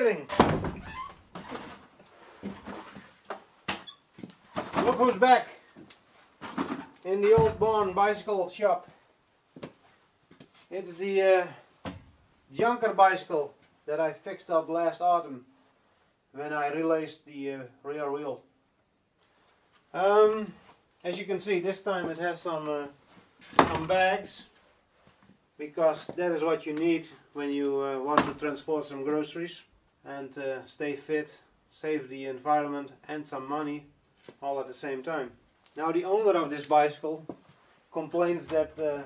kidding. Look who's back in the old barn bicycle shop. It's the Juncker bicycle that I fixed up last autumn when I relaced the rear wheel. As you can see, this time it has some bags, because that is what you need when you want to transport some groceries and stay fit, save the environment and some money all at the same time. Now the owner of this bicycle complains that the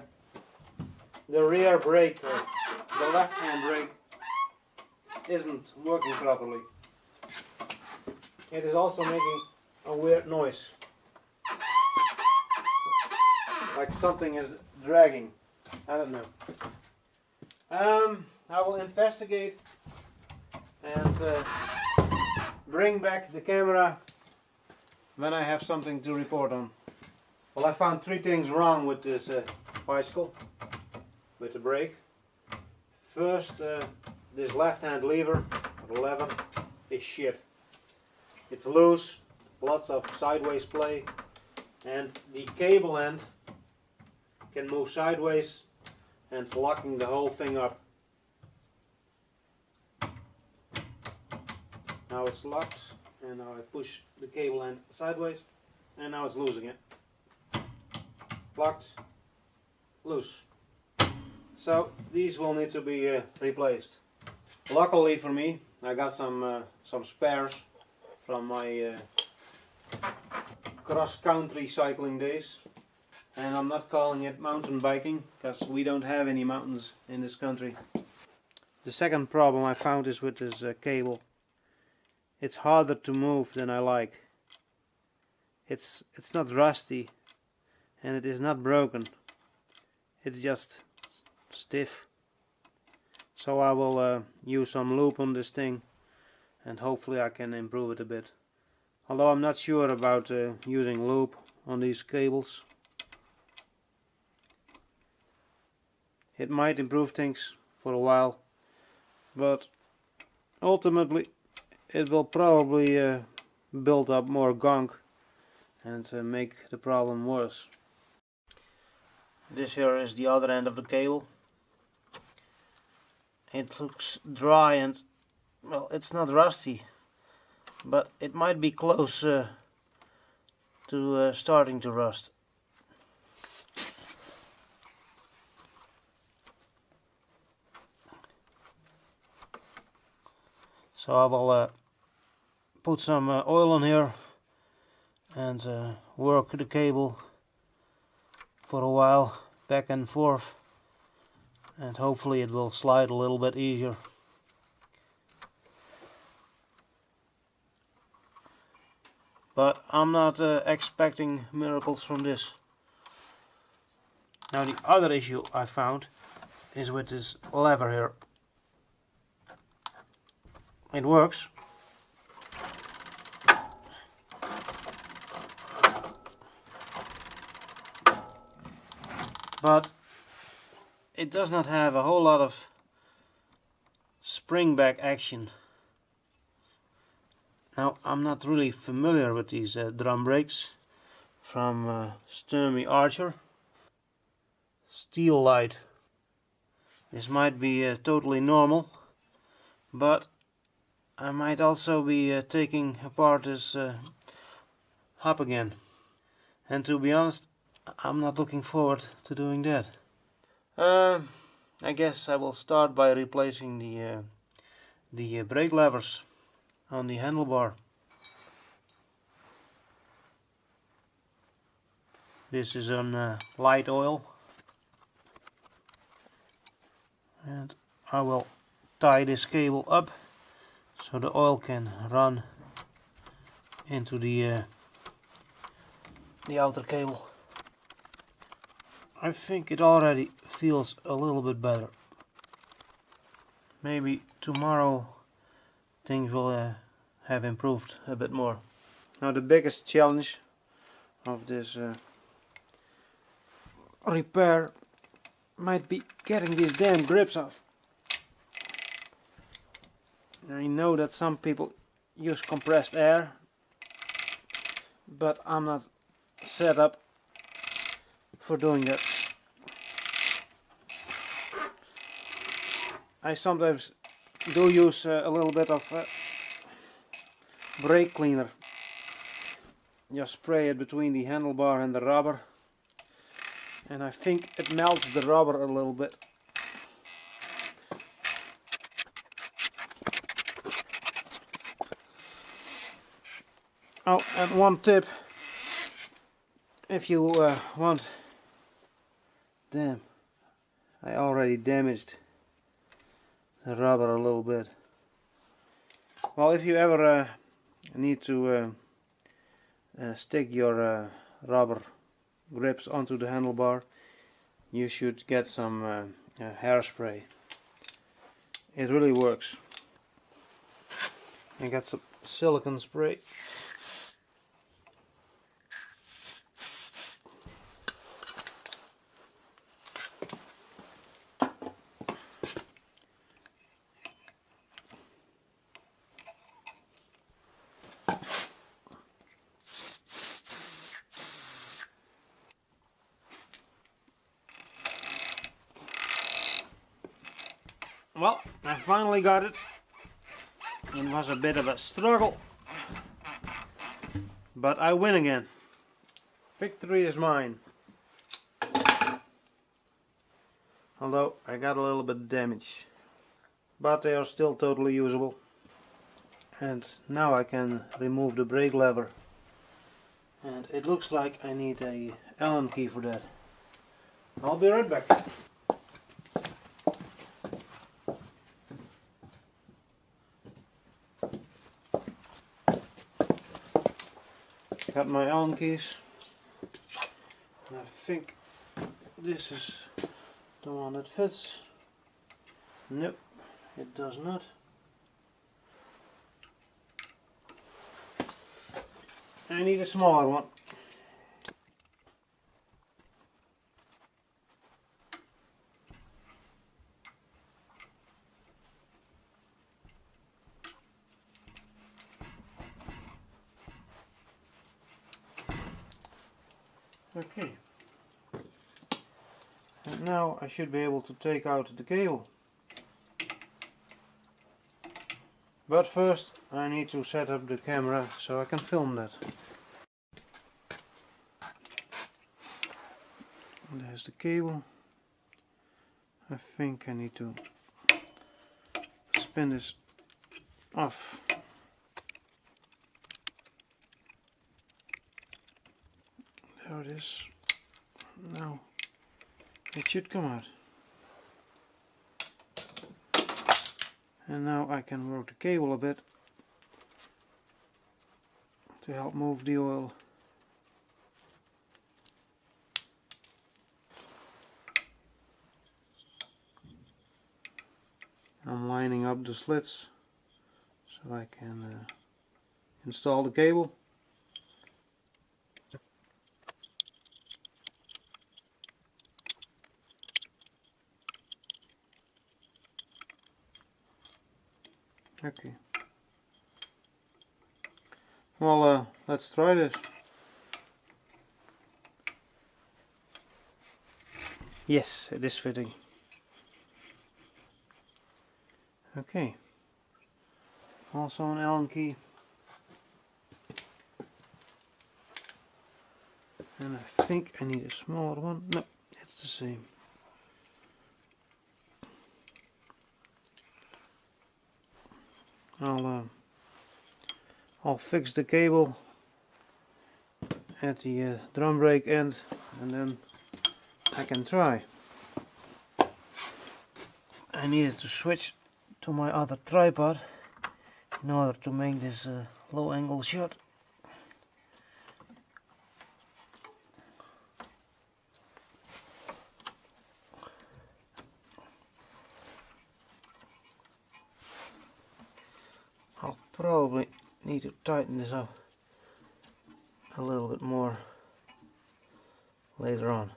rear brake, the left hand brake, isn't working properly. It is also making a weird noise, like something is dragging. I don't know. I will investigate and bring back the camera when I have something to report on. Well, I found 3 things wrong with this bicycle, with the brake. First, this left hand lever is shit. It's loose, lots of sideways play, and the cable end can move sideways and locking the whole thing up. Now it's locked, and now I push the cable end sideways, and now it's losing it. Locked, loose. So these will need to be replaced. Luckily for me, I got some spares from my cross-country cycling days. And I'm not calling it mountain biking, because we don't have any mountains in this country. The second problem I found is with this cable. It's harder to move than I like. It's not rusty, and it is not broken. It's just stiff. So I will use some lube on this thing, and hopefully I can improve it a bit. Although I'm not sure about using lube on these cables. It might improve things for a while, but ultimately it will probably build up more gunk and make the problem worse. This here is the other end of the cable. It looks dry and, well, it's not rusty, but it might be close to starting to rust. So I will put some oil on here and work the cable for a while, back and forth, and hopefully it will slide a little bit easier. But I'm not expecting miracles from this. Now the other issue I found is with this lever here. It works, but it does not have a whole lot of spring back action. Now, I'm not really familiar with these drum brakes from Sturmey Archer Steelite. This might be totally normal, but I might also be taking apart this hub again. And to be honest, I'm not looking forward to doing that. I guess I will start by replacing the brake levers on the handlebar. This is on light oil, and I will tie this cable up so the oil can run into the outer cable. I think it already feels a little bit better. Maybe tomorrow things will have improved a bit more. Now the biggest challenge of this repair might be getting these damn grips off. I know that some people use compressed air, but I'm not set up for doing that. I sometimes do use a little bit of brake cleaner. Just spray it between the handlebar and the rubber, and I think it melts the rubber a little bit. Oh, and one tip, if you want... Damn, I already damaged the rubber a little bit. Well, if you ever need to stick your rubber grips onto the handlebar, you should get some hairspray. It really works. I got some silicone spray. Well, I finally got it. It was a bit of a struggle, but I win again. Victory is mine. Although I got a little bit of damage, but they are still totally usable. And now I can remove the brake lever. And it looks like I need a Allen key for that. I'll be right back. Got my Allen keys. And I think this is the one that fits. Nope, it does not. I need a smaller one. Okay, and now I should be able to take out the cable. But first I need to set up the camera so I can film that. And there's the cable. I think I need to spin this off. There it is. Now it should come out. And now I can work the cable a bit to help move the oil. I'm lining up the slits so I can install the cable. Okay. Well, let's try this. Yes, it is fitting. Okay. Also an Allen key. And I think I need a smaller one. No, it's the same. I'll fix the cable at the drum brake end, and then I can try. I needed to switch to my other tripod in order to make this low angle shot. I'll probably need to tighten this up a little bit more later on.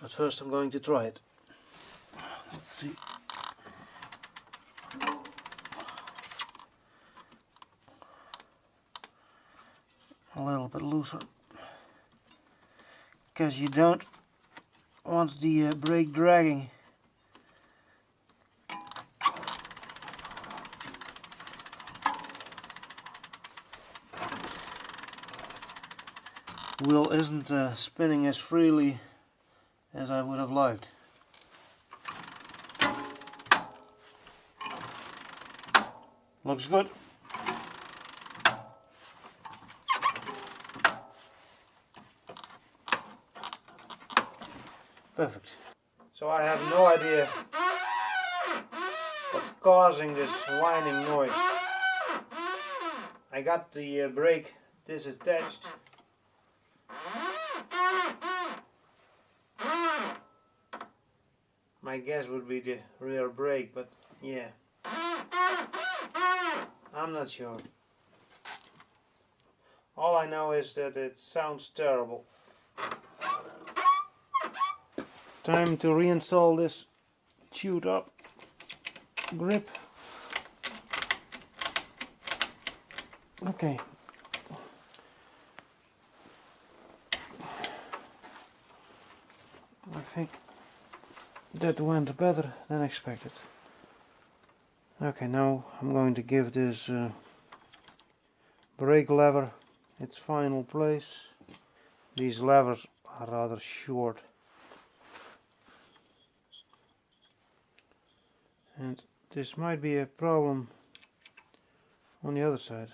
But first I'm going to try it. Let's see. little bit looser, because you don't want the brake dragging. Wheel isn't spinning as freely as I would have liked. Looks good. Perfect. So I have no idea what's causing this whining noise. I got the brake disattached. My guess would be the rear brake, but yeah, I'm not sure. All I know is that it sounds terrible. Time to reinstall this chewed up grip. Okay. I think that went better than expected. Okay, now I'm going to give this brake lever its final place. These levers are rather short, and this might be a problem on the other side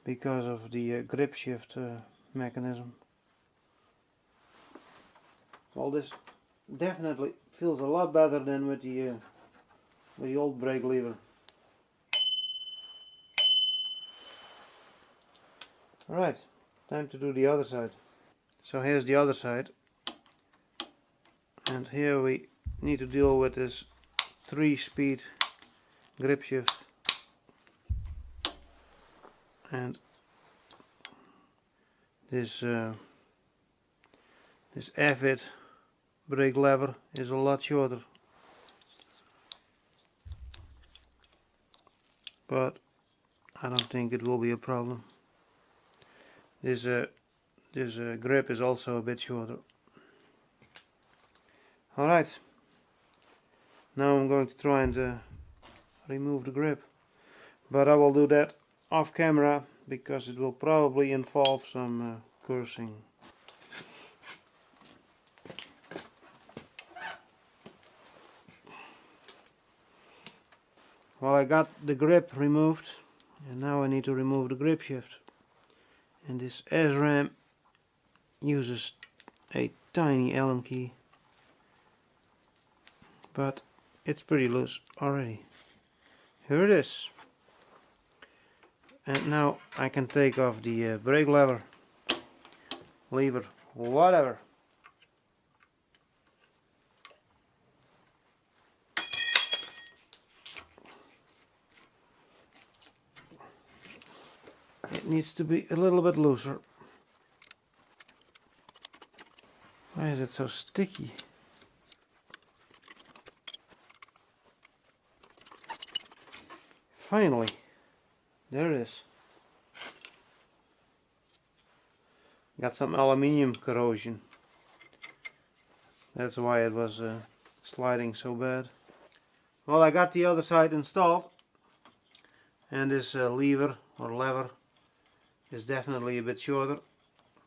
because of the grip shift mechanism. Well, this definitely feels a lot better than with the old brake lever. Alright, time to do the other side. So here's the other side, and here we need to deal with this 3-speed grip shift and this Avid brake lever is a lot shorter, but I don't think it will be a problem. This grip is also a bit shorter. Alright, now I'm going to try and remove the grip, but I will do that off camera because it will probably involve some cursing. Well, I got the grip removed, and now I need to remove the grip shift. And this SRAM uses a tiny Allen key, but it's pretty loose already. Here it is. And now I can take off the brake lever, whatever. It needs to be a little bit looser. Why is it so sticky? Finally, there it is. Got some aluminium corrosion. That's why it was sliding so bad. Well, I got the other side installed, and this lever is definitely a bit shorter,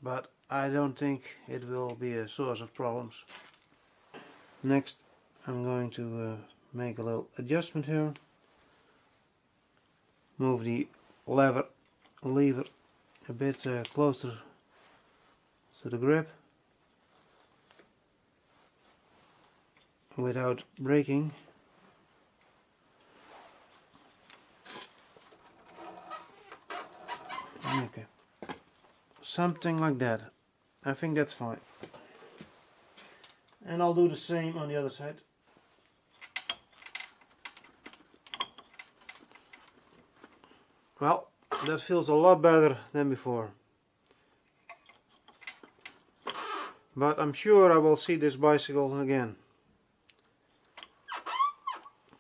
but I don't think it will be a source of problems. Next, I'm going to make a little adjustment here. Move the lever a bit closer to the grip without breaking. Okay, something like that. I think that's fine. And I'll do the same on the other side. Well, that feels a lot better than before. But I'm sure I will see this bicycle again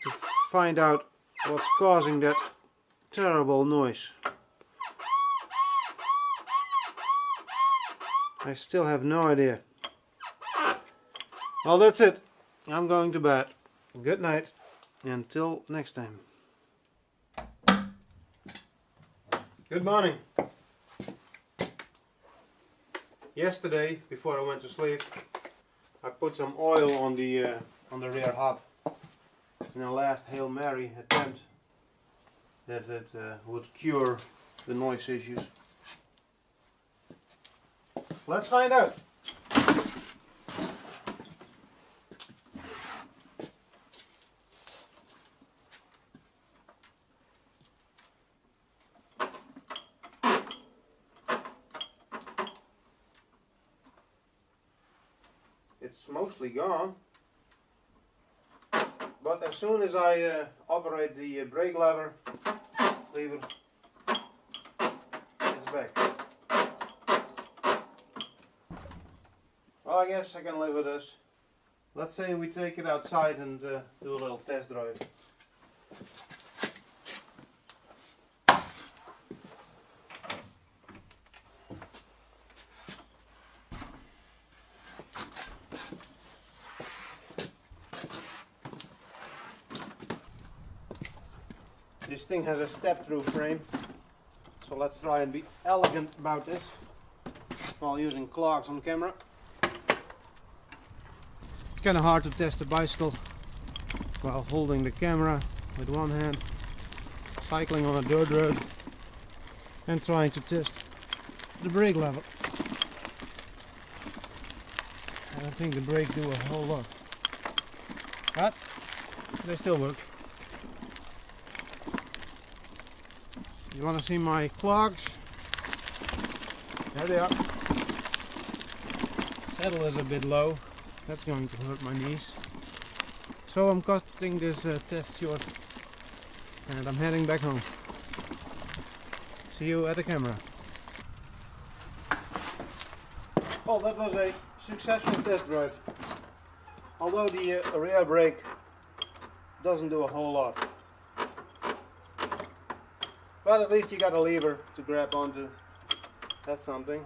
to find out what's causing that terrible noise. I still have no idea. Well, that's it. I'm going to bed. Good night. Until next time. Good morning. Yesterday, before I went to sleep, I put some oil on the rear hub in a last Hail Mary attempt that it would cure the noise issues. Let's find out. It's mostly gone, but as soon as I operate the brake lever, it's back. Well, I guess I can live with this. Let's say we take it outside and do a little test drive. This thing has a step-through frame, so let's try and be elegant about this while using clogs on camera. It's kind of hard to test a bicycle while holding the camera with one hand, cycling on a dirt road and trying to test the brake lever. I don't think the brakes do a whole lot, but they still work. You want to see my clogs? There they are. Saddle is a bit low. That's going to hurt my knees. So I'm cutting this test short and I'm heading back home. See you at the camera. Well, that was a successful test drive. Although the rear brake doesn't do a whole lot. But at least you got a lever to grab onto. That's something.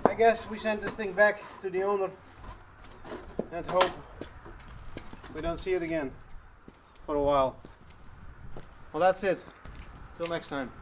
I guess we send this thing back to the owner and hope we don't see it again for a while. Well, that's it. Till next time.